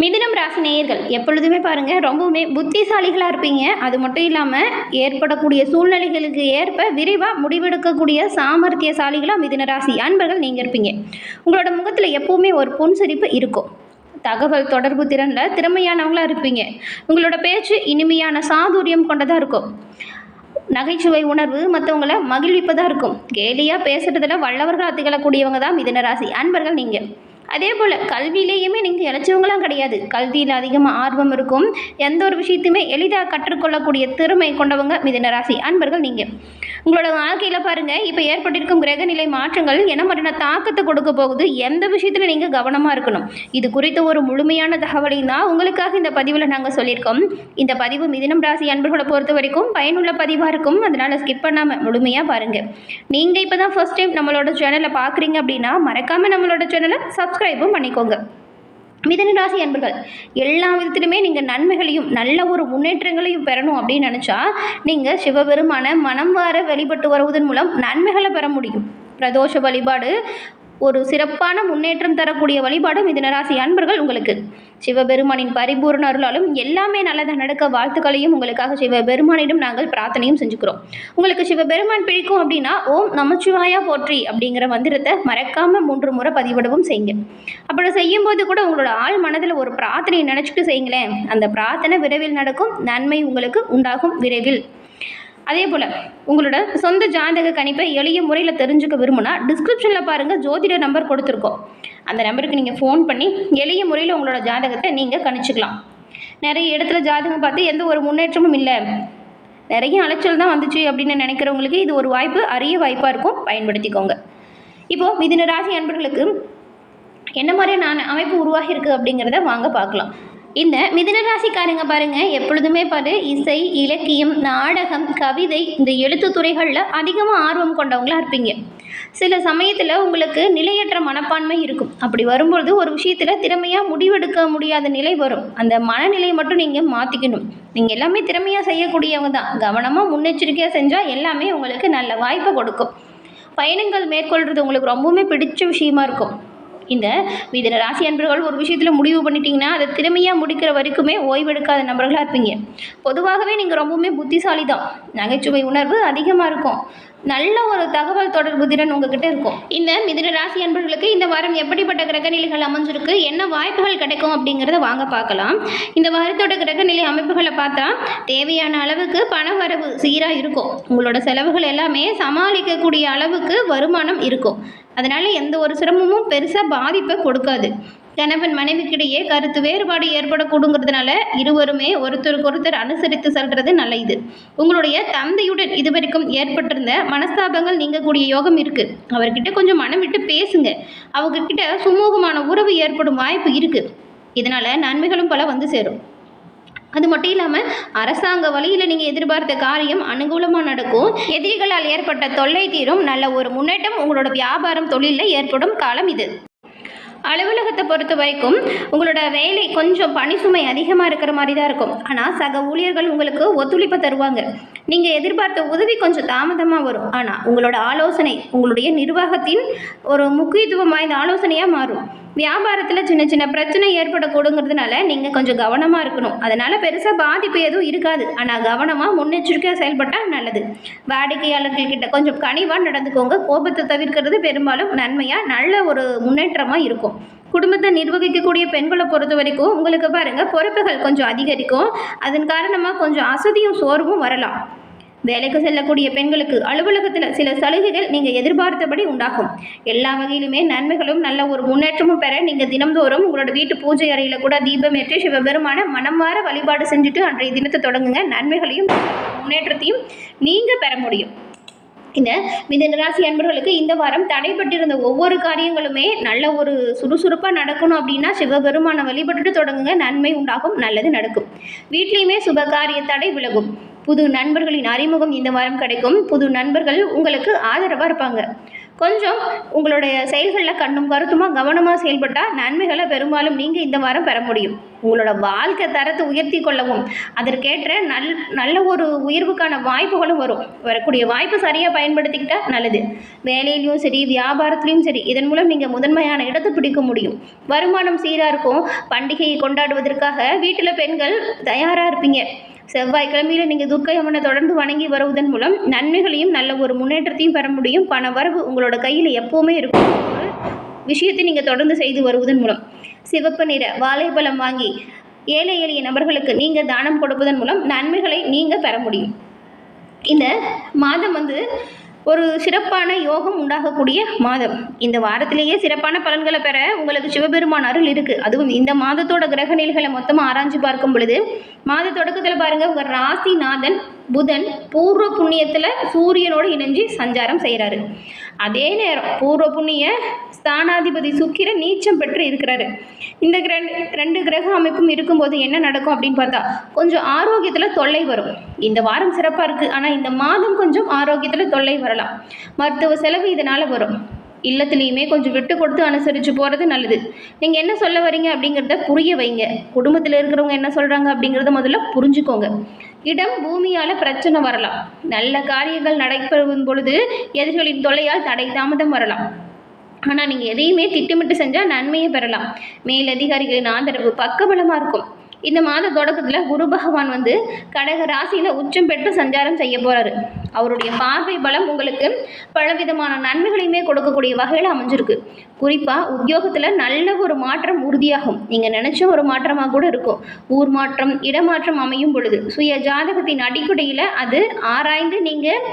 மிதுனம் ராசி நேயர்கள் எப்பொழுதுமே பாருங்கள் ரொம்பவுமே புத்திசாலிகளாக இருப்பீங்க. அது மட்டும் இல்லாமல் ஏற்படக்கூடிய சூழ்நிலைகளுக்கு ஏற்ப விரைவாக முடிவெடுக்கக்கூடிய சாமர்த்தியசாலிகளாக மிதுன ராசி அன்பர்கள் நீங்கள் இருப்பீங்க. உங்களோட முகத்தில் எப்பவுமே ஒரு புன்சிரிப்பு இருக்கும். தகவல் தொடர்பு திறனில் திறமையானவங்களாக இருப்பீங்க. உங்களோட பேச்சு இனிமையான சாதுரியம் கொண்டதாக இருக்கும். நகைச்சுவை உணர்வு மற்றவங்களை மகிழ்விப்பதாக இருக்கும். கேலியாக பேசுகிறதுல வல்லவர்களாக திகழக்கூடியவங்க தான் மிதுன ராசி அன்பர்கள் நீங்கள். அதே போல் கல்வியிலேயுமே நீங்கள் இழைச்சவங்களாம் கிடையாது. கல்வியில் அதிகமாக ஆர்வம் இருக்கும். எந்த ஒரு விஷயத்தையுமே எளிதாக கற்றுக்கொள்ளக்கூடிய திறமை கொண்டவங்க மிதுன ராசி அன்பர்கள் நீங்கள். உங்களோட வாழ்க்கையில் பாருங்கள் இப்போ ஏற்பட்டிருக்கும் கிரகநிலை மாற்றங்கள் என்ன மாதிரியான தாக்கத்தை கொடுக்க போகுது, எந்த விஷயத்தில் நீங்கள் கவனமாக இருக்கணும், இது குறித்த ஒரு முழுமையான தகவலையும் தான் உங்களுக்காக இந்த பதிவில் நாங்கள் சொல்லியிருக்கோம். இந்த பதிவு மிதுனம் ராசி அன்பர்களை பொறுத்த வரைக்கும் பயனுள்ள பதிவாக இருக்கும். அதனால் ஸ்கிப் பண்ணாமல் முழுமையாக பாருங்கள். நீங்கள் இப்போ தான் ஃபர்ஸ்ட் டைம் நம்மளோட சேனலை பார்க்குறீங்க அப்படின்னா மறக்காமல் நம்மளோட சேனலை சப்ஸ்கிரைபும் பண்ணிக்கோங்க. மிதுன ராசி அன்பர்கள் எல்லா விதத்திலுமே நீங்கள் நன்மைகளையும் நல்ல ஒரு முன்னேற்றங்களையும் பெறணும் அப்படின்னு நினச்சா நீங்கள் சிவபெருமான மனம் வார வழிபட்டு வருவதன் மூலம் நன்மைகளை பெற முடியும். பிரதோஷ வழிபாடு ஒரு சிறப்பான முன்னேற்றம் தரக்கூடிய வழிபாடு மிதுன ராசி அன்பர்கள் உங்களுக்கு. சிவபெருமானின் பரிபூர்ண அருளாலும் எல்லாமே நல்லதாக நடக்க வாழ்த்துக்களையும் உங்களுக்காக சிவபெருமானிடம் நாங்கள் பிரார்த்தனையும் செஞ்சுக்கிறோம். உங்களுக்கு சிவபெருமான் பிடிக்கும் அப்படின்னா ஓம் நமச்சிவாயா போற்றி அப்படிங்கிற மந்திரத்தை மறக்காமல் 3 முறை பதிவிடவும் செய்யுங்க. அப்படி செய்யும்போது கூட உங்களோட ஆள் மனதில் ஒரு பிரார்த்தனையை நினச்சிட்டு செய்யுங்களேன். அந்த பிரார்த்தனை விரைவில் நடக்கும். நன்மை உங்களுக்கு உண்டாகும் விரைவில். அதே போல் உங்களோட சொந்த ஜாதக கணிப்பை எளிய முறையில் தெரிஞ்சுக்க விரும்புனா டிஸ்கிரிப்ஷனில் பாருங்கள் ஜோதிட நம்பர் கொடுத்துருக்கோம். அந்த நம்பருக்கு நீங்கள் ஃபோன் பண்ணி எளிய முறையில் உங்களோட ஜாதகத்தை நீங்கள் கணிச்சிக்கலாம். நிறைய இடத்துல ஜாதகம் பார்த்து எந்த ஒரு முன்னேற்றமும் இல்லை, நிறைய அலைச்சல் தான் வந்துச்சு அப்படின்னு நினைக்கிறவங்களுக்கு இது ஒரு வாய்ப்பு, அரிய வாய்ப்பாக இருக்கும். பயன்படுத்திக்கோங்க. இப்போது மிதுன ராசி அன்பர்களுக்கு என்ன மாதிரியான அமைப்பு உருவாகி இருக்குது அப்படிங்கிறத வாங்க பார்க்கலாம். இந்த மிதுன ராசிக்காரங்க பாருங்கள் எப்பொழுதுமே இசை, இலக்கியம், நாடகம், கவிதை இந்த எழுத்துத்துறைகளில் அதிகமாக ஆர்வம் கொண்டவங்களாக இருப்பீங்க. சில சமயத்தில் உங்களுக்கு நிலையற்ற மனப்பான்மை இருக்கும். அப்படி வரும்பொழுது ஒரு விஷயத்தில் திறமையாக முடிவெடுக்க முடியாத நிலை வரும். அந்த மனநிலையை மட்டும் நீங்கள் மாற்றிக்கணும். நீங்கள் எல்லாமே திறமையாக செய்யக்கூடியவங்க தான். கவனமாக முன்னெச்சரிக்கையாக செஞ்சால் எல்லாமே உங்களுக்கு நல்ல வாய்ப்பை கொடுக்கும். பயணங்கள் மேற்கொள்கிறது உங்களுக்கு ரொம்பவுமே பிடிச்ச விஷயமா இருக்கும். இந்த மிதுன ராசி அன்பர்கள் ஒரு விஷயத்தில் முடிவு பண்ணிட்டீங்கன்னா அதை திறமையாக முடிக்கிற வரைக்குமே ஓய்வெடுக்காத நபர்களாக இருப்பீங்க. பொதுவாகவே நீங்கள் ரொம்பவுமே புத்திசாலி தான். நகைச்சுவை உணர்வு அதிகமாக இருக்கும். நல்ல ஒரு தகவல் தொடர்பு திறன் உங்ககிட்ட இருக்கும். இந்த மிதுன ராசி அன்பர்களுக்கு இந்த வாரம் எப்படிப்பட்ட கிரகநிலைகள் அமைஞ்சிருக்கு, என்ன வாய்ப்புகள் கிடைக்கும் அப்படிங்கிறத வாங்க பார்க்கலாம். இந்த வாரத்தோட கிரகநிலை அமைப்புகளை பார்த்தா தேவையான அளவுக்கு பண வரவு சீராக இருக்கும். உங்களோட செலவுகள் எல்லாமே சமாளிக்கக்கூடிய அளவுக்கு வருமானம் இருக்கும். அதனால் எந்த ஒரு சிரமமும் பெருசாக பாதிப்பை கொடுக்காது. கணவன் மனைவிக்கிடையே கருத்து வேறுபாடு ஏற்படக்கூடுங்கிறதுனால இருவருமே ஒருத்தருக்கொருத்தர் அனுசரித்து செல்வது நல்லது. உங்களுடைய தந்தையுடன் இதுவரைக்கும் ஏற்பட்டிருந்த மனஸ்தாபங்கள் நீங்கக்கூடிய யோகம் இருக்குது. அவர்கிட்ட கொஞ்சம் மனம் விட்டு பேசுங்க. அவங்கக்கிட்ட சுமூகமான உறவு ஏற்படும் வாய்ப்பு இருக்குது. இதனால் நன்மைகளும் பல வந்து சேரும். அது மட்டும் இல்லாமல் அரசாங்க வழியில் நீங்கள் எதிர்பார்த்த காரியம் அனுகூலமாக நடக்கும். எதிரிகளால் ஏற்பட்ட தொல்லை தீரும். நல்ல ஒரு முன்னேற்றம் உங்களோட வியாபாரம் தொழிலில் ஏற்படும் காலம் இது. அலுவலகத்தை பொறுத்த வரைக்கும் உங்களோட வேலை கொஞ்சம் பணி சுமை அதிகமாக இருக்கிற மாதிரி தான் இருக்கும். ஆனால் சக ஊழியர்கள் உங்களுக்கு ஒத்துழைப்பு தருவாங்க. நீங்கள் எதிர்பார்த்த உதவி கொஞ்சம் தாமதமாக வரும். ஆனால் உங்களோட ஆலோசனை உங்களுடைய நிர்வாகத்தின் ஒரு முக்கியத்துவம் வாய்ந்த ஆலோசனையாக மாறும். வியாபாரத்தில் சின்ன சின்ன பிரச்சனை ஏற்படக்கூடுங்கிறதுனால நீங்கள் கொஞ்சம் கவனமாக இருக்கணும். அதனால் பெருசாக பாதிப்பு எதுவும் இருக்காது. ஆனால் கவனமாக முன்னெச்சரிக்கையாக செயல்பட்டால் நல்லது. வாடிக்கையாளர்கள்கிட்ட கொஞ்சம் கனிவாக நடந்துக்கோங்க. கோபத்தை தவிர்க்கிறது பெரும்பாலும் நன்மையாக நல்ல ஒரு முன்னேற்றமாக இருக்கும். குடும்பத்தை நிர்வகிக்கக்கூடிய பெண்களை பொறுத்த வரைக்கும் உங்களுக்கு பாருங்கள் பொறுப்புகள் கொஞ்சம் அதிகரிக்கும். அதன் காரணமாக கொஞ்சம் அசதியும் சோர்வும் வரலாம். வேலைக்கு செல்லக்கூடிய பெண்களுக்கு அலுவலகத்தில் சில சலுகைகள் நீங்கள் எதிர்பார்த்தபடி உண்டாகும். எல்லா வகையிலுமே நன்மைகளும் நல்ல ஒரு முன்னேற்றமும் பெற நீங்கள் தினம்தோறும் உங்களோட வீட்டு பூஜை அறையில் கூட தீபம் ஏற்றி சிவபெருமான மனம் வார வழிபாடு செஞ்சுட்டு அன்றைய தினத்தை தொடங்குங்க. நன்மைகளையும் முன்னேற்றத்தையும் நீங்கள் பெற முடியும். இந்த மிதுன ராசி அன்பர்களுக்கு இந்த வாரம் தடைப்பட்டிருந்த ஒவ்வொரு காரியங்களுமே நல்ல ஒரு சுறுசுறுப்பாக நடக்கணும் அப்படின்னா சிவபெருமான வழிபட்டுட்டு தொடங்குங்க. நன்மை உண்டாகும், நல்லது நடக்கும். வீட்லேயுமே சுபகாரிய தடை விலகும். புது நண்பர்களின் அறிமுகம் இந்த வாரம் கிடைக்கும். புது நண்பர்கள் உங்களுக்கு ஆதரவாக இருப்பாங்க. கொஞ்சம் உங்களுடைய செயல்களில் கண்ணும் கருத்துமாக கவனமாக செயல்பட்டால் நன்மைகளை பெரும்பாலும் நீங்கள் இந்த வாரம் பெற முடியும். உங்களோட வாழ்க்கை தரத்தை உயர்த்தி கொள்ளவும் அதற்கேற்ற நல்ல ஒரு உயர்வுக்கான வாய்ப்புகளும் வரும். வரக்கூடிய வாய்ப்பு சரியாக பயன்படுத்திக்கிட்டால் நல்லது. வேலையிலையும் சரி, வியாபாரத்துலேயும் சரி, இதன் மூலம் நீங்கள் முதன்மையான இடத்தை பிடிக்க முடியும். வருமானம் சீராக இருக்கும். பண்டிகையை கொண்டாடுவதற்காக வீட்டில் பெண்கள் தயாராக இருப்பீங்க. செவ்வாய்க்கிழமையில் நீங்கள் துர்க்கை அம்மனை தொடர்ந்து வணங்கி வருவதன் மூலம் நன்மைகளையும் நல்ல ஒரு முன்னேற்றத்தையும் பெற முடியும். பண வரவு உங்களோட கையில் எப்போவுமே இருக்கும். ஒரு விஷயத்தை நீங்கள் தொடர்ந்து செய்து வருவதன் மூலம் சிவப்பு நிற வாழைப்பழம் வாங்கி ஏழை எளிய நபர்களுக்கு நீங்கள் தானம் கொடுப்பதன் மூலம் நன்மைகளை நீங்கள் பெற முடியும். இந்த மாதம் ஒரு சிறப்பான யோகம் உண்டாகக்கூடிய மாதம். இந்த வாரத்திலேயே சிறப்பான பலன்களை பெற உங்களுக்கு சிவபெருமான் அருள் இருக்குது. அதுவும் இந்த மாதத்தோட கிரக நிலைகளை மொத்தமாக ஆராய்ச்சி பார்க்கும் பொழுது மாத தொடக்கத்தில் பாருங்கள், உங்கள் ராசிநாதன் புதன் பூர்வ புண்ணியத்தில் சூரியனோடு இணைஞ்சு சஞ்சாரம் செய்கிறாரு. அதே நேரம் பூர்வ புண்ணிய ஸ்தானாதிபதி சுக்கிரன் நீச்சம் பெற்று இருக்கிறாரு. இந்த ரெண்டு கிரக அமைப்பும் இருக்கும்போது என்ன நடக்கும் அப்படின்னு பார்த்தா கொஞ்சம் ஆரோக்கியத்தில் தொல்லை வரும். இந்த வாரம் சிறப்பாக இருக்குது, ஆனால் இந்த மாதம் கொஞ்சம் ஆரோக்கியத்தில் தொல்லை வரலாம். மருத்துவ செலவு இதனால் வரும். இல்லத்துலேயுமே கொஞ்சம் விட்டு கொடுத்து அனுசரித்து போகிறது நல்லது. நீங்கள் என்ன சொல்ல வரீங்க அப்படிங்கிறத புரிய வைங்க. குடும்பத்தில் இருக்கிறவங்க என்ன சொல்கிறாங்க அப்படிங்கிறத முதல்ல புரிஞ்சுக்கோங்க. இடம் பூமியால் பிரச்சனை வரலாம். நல்ல காரியங்கள் நடைபெறும் பொழுது எதிரிகளின் தொல்லையால் தடை தாமதம் வரலாம். ஆனால் நீங்கள் எதையுமே திட்டமிட்டு செஞ்சால் நன்மையை பெறலாம். மேலதிகாரிகளின் ஆதரவு பக்கபலமாக இருக்கும். இந்த மாத தொடக்கத்தில் குரு பகவான் கடக ராசியில் உச்சம் பெற்று சஞ்சாரம் செய்ய போகிறாரு. அவருடைய பார்வை பலம் உங்களுக்கு பலவிதமான நன்மைகளையுமே கொடுக்கக்கூடிய வகையில் அமைஞ்சிருக்கு. குறிப்பாக உத்தியோகத்தில் நல்ல ஒரு மாற்றம் உறுதியாகும். நீங்கள் நினச்ச ஒரு மாற்றமாக கூட இருக்கும். ஊர் மாற்றம், இடமாற்றம் அமையும் பொழுது சுய ஜாதகத்தின் அடிப்படையில் அது ஆராய்ந்து நீங்கள்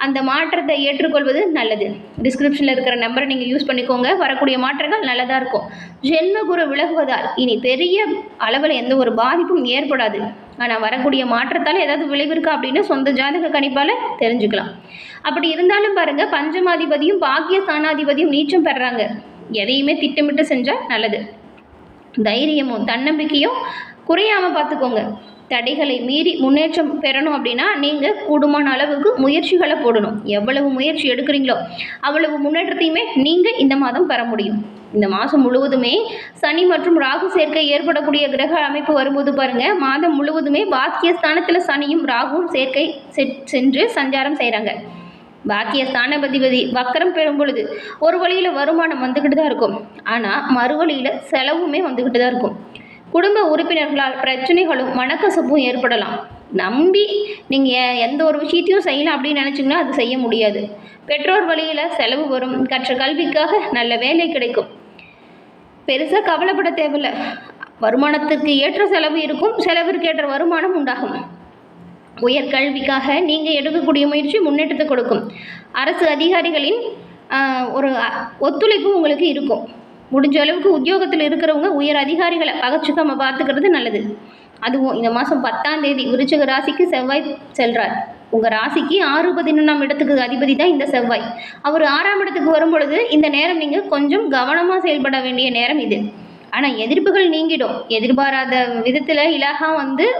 அந்த மாற்றத்தை ஏற்றுக்கொள்வது நல்லது. டிஸ்கிரிப்ஷனில் இருக்கிற நம்பரை நீங்கள் யூஸ் பண்ணிக்கோங்க. வரக்கூடிய மாற்றங்கள் நல்லதாக இருக்கும். ஜென்மகுரு விலகுவதால் இனி பெரிய அளவில் எந்த ஒரு பாதிப்பும் ஏற்படாது. ஆனால் வரக்கூடிய மாற்றத்தால் ஏதாவது விளைவு இருக்கா அப்படின்னு சொந்த ஜாதக கணிப்பால் தெரிஞ்சுக்கலாம். அப்படி இருந்தாலும் பாருங்கள், பஞ்சமாதிபதியும் பாக்கிய ஸ்தானாதிபதியும் நீச்சம் பெறுறாங்க. எதையுமே திட்டமிட்டு செஞ்சால் நல்லது. தைரியமும் தன்னம்பிக்கையும் குறையாமல் பார்த்துக்கோங்க. தடைகளை மீறி முன்னேற்றம் பெறணும் அப்படின்னா நீங்கள் கூடுமான அளவுக்கு முயற்சிகளை போடணும். எவ்வளவு முயற்சி எடுக்கிறீங்களோ அவ்வளவு முன்னேற்றத்தையுமே நீங்கள் இந்த மாதம் பெற முடியும். இந்த மாதம் முழுவதுமே சனி மற்றும் ராகு சேர்க்கை ஏற்படக்கூடிய கிரக அமைப்பு வரும்போது பாருங்கள், மாதம் முழுவதுமே பாக்கிய ஸ்தானத்தில் சனியும் ராகுவும் சேர்க்கை சென்று சஞ்சாரம் செய்கிறாங்க. பாக்கிய ஸ்தானாதிபதி வக்கரம் பெறும் பொழுது ஒரு வழியில் வருமானம் வந்துக்கிட்டு தான் இருக்கும், ஆனால் மறுவழியில் செலவுமே வந்துக்கிட்டு தான் இருக்கும். குடும்ப உறுப்பினர்களால் பிரச்சனைகளும் மனக்கசப்பும் ஏற்படலாம். நம்பி நீங்கள் எந்த ஒரு விஷயத்தையும் செய்யலாம் அப்படின்னு நினச்சிங்கன்னா அது செய்ய முடியாது. பெற்றோர் வழியில் செலவு வரும். கற்ற கல்விக்காக நல்ல வேலை கிடைக்கும். பெருசாக கவலைப்பட தேவையில்லை. வருமானத்துக்கு ஏற்ற செலவு இருக்கும், செலவிற்கு ஏற்ற வருமானம் உண்டாகும். உயர்கல்விக்காக நீங்கள் எடுக்கக்கூடிய முயற்சி முன்னேற்றத்தை கொடுக்கும். அரசு அதிகாரிகளின் ஒரு ஒத்துழைப்பு உங்களுக்கு இருக்கும். முடிஞ்ச அளவுக்கு உத்தியோகத்தில் இருக்கிறவங்க உயர் அதிகாரிகளை பகச்சுக்காமல் பார்த்துக்கிறது நல்லது. அதுவும் இந்த மாதம் 10ஆம் தேதி விருச்சிக ராசிக்கு செவ்வாய் செல்றார். உங்கள் ராசிக்கு 6, 11ஆம் இடத்துக்கு அதிபதி தான் இந்த செவ்வாய். அவர் 6ஆம் இடத்துக்கு வரும் பொழுது இந்த நேரம் நீங்கள் கொஞ்சம் கவனமாக செயல்பட வேண்டிய நேரம் இது. ஆனால் எதிர்ப்புகள் நீங்கிடும். எதிர்பாராத விதத்தில் இலாகா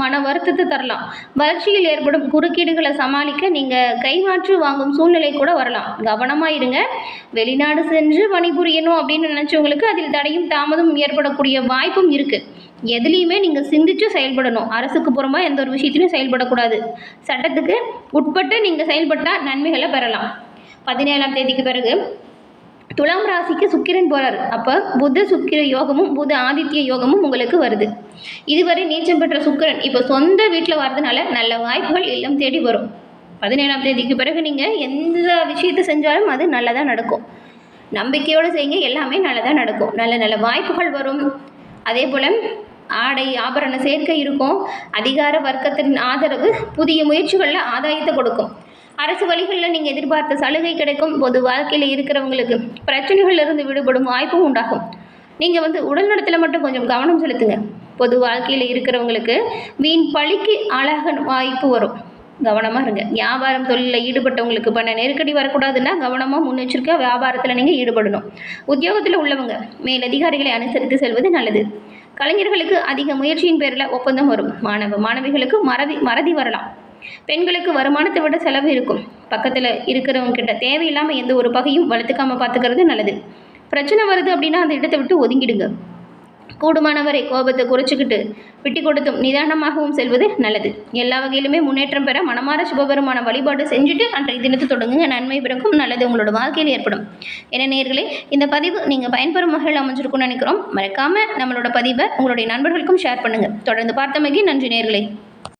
மன வருத்தத்தை தரலாம். வளர்ச்சியில் ஏற்படும் குறுக்கீடுகளை சமாளிக்க நீங்கள் கைமாற்று வாங்கும் சூழ்நிலை கூட வரலாம். கவனமாக இருங்க. வெளிநாடு சென்று பணிபுரியணும் அப்படின்னு நினச்சவங்களுக்கு அதில் தடையும் தாமதமும் ஏற்படக்கூடிய வாய்ப்பும் இருக்குது. எதுலேயுமே நீங்கள் சிந்திச்சு செயல்படணும். அரசுக்கு புறமா எந்த ஒரு விஷயத்திலையும் செயல்படக்கூடாது. சட்டத்துக்கு உட்பட்டு நீங்கள் செயல்பட்டால் நன்மைகளை பெறலாம். 17ஆம் தேதிக்கு பிறகு துலாம் ராசிக்கு சுக்கிரன் போகிறார். அப்போ புத சுக்கிர யோகமும் புத ஆதித்ய யோகமும் உங்களுக்கு வருது. இதுவரை நீச்சம் பெற்ற சுக்கிரன் இப்போ சொந்த வீட்டில் வர்றதுனால நல்ல வாய்ப்புகள் இல்லம் தேடி வரும். 17ஆம் தேதிக்கு பிறகு நீங்கள் எந்த விஷயத்தை செஞ்சாலும் அது நல்லதாக நடக்கும். நம்பிக்கையோடு செய்யுங்க, எல்லாமே நல்லதாக நடக்கும். நல்ல நல்ல வாய்ப்புகள் வரும். அதே போல் ஆடை ஆபரண சேர்க்கை இருக்கும். அதிகார வர்க்கத்தின் ஆதரவு புதிய முயற்சிகளில் ஆதாயத்தை கொடுக்கும். அரசு வழிகளில் நீங்கள் எதிர்பார்த்த சலுகை கிடைக்கும். பொது வாழ்க்கையில் இருக்கிறவங்களுக்கு பிரச்சனைகளிலிருந்து விடுபடும் வாய்ப்பும் உண்டாகும். நீங்கள் உடல் நலத்தில் மட்டும் கொஞ்சம் கவனம் செலுத்துங்க. பொது வாழ்க்கையில் இருக்கிறவங்களுக்கு வீண் பழிக்கு ஆளாக வாய்ப்பு வரும். கவனமாக இருங்க. வியாபாரம் தொழிலில் ஈடுபட்டவங்களுக்கு பண்ண நெருக்கடி வரக்கூடாதுன்னா கவனமாக முன்னெச்சரிக்கை வியாபாரத்தில் நீங்கள் ஈடுபடணும். உத்தியோகத்தில் உள்ளவங்க மேலதிகாரிகளை அனுசரித்து செல்வது நல்லது. கலைஞர்களுக்கு அதிக முயற்சியின் பேரில் ஒப்பந்தம் வரும். மாணவிகளுக்கு மறதி வரலாம். பெண்களுக்கு வருமானத்தை விட செலவு இருக்கும். பக்கத்தில் இருக்கிறவங்க கிட்ட தேவையில்லாமல் எந்த ஒரு பகையும் வளர்த்துக்காமல் பார்த்துக்கிறது நல்லது. பிரச்சனை வருது அப்படின்னா அந்த இடத்தை விட்டு ஒதுங்கிடுங்க. கூடுமானவரை கோபத்தை குறைச்சிக்கிட்டு விட்டு கொடுத்தும் நிதானமாகவும் செல்வது நல்லது. எல்லா வகையிலுமே முன்னேற்றம் பெற மனமார சிவபெருமான வழிபாடு செஞ்சுட்டு அன்றைய தினத்தை தொடங்குங்க. நன்மை பிறக்கும், நல்லது உங்களோட வாழ்க்கையில் ஏற்படும். என நேயர்களே, இந்த பதிவு நீங்கள் பயன்பெறும் வகையில் அமைஞ்சிருக்கும்னு நினைக்கிறோம். மறக்காமல் நம்மளோட பதிவை உங்களுடைய நண்பர்களுக்கும் ஷேர் பண்ணுங்கள். தொடர்ந்து பார்த்தமைக்கு நன்றி நேயர்களே.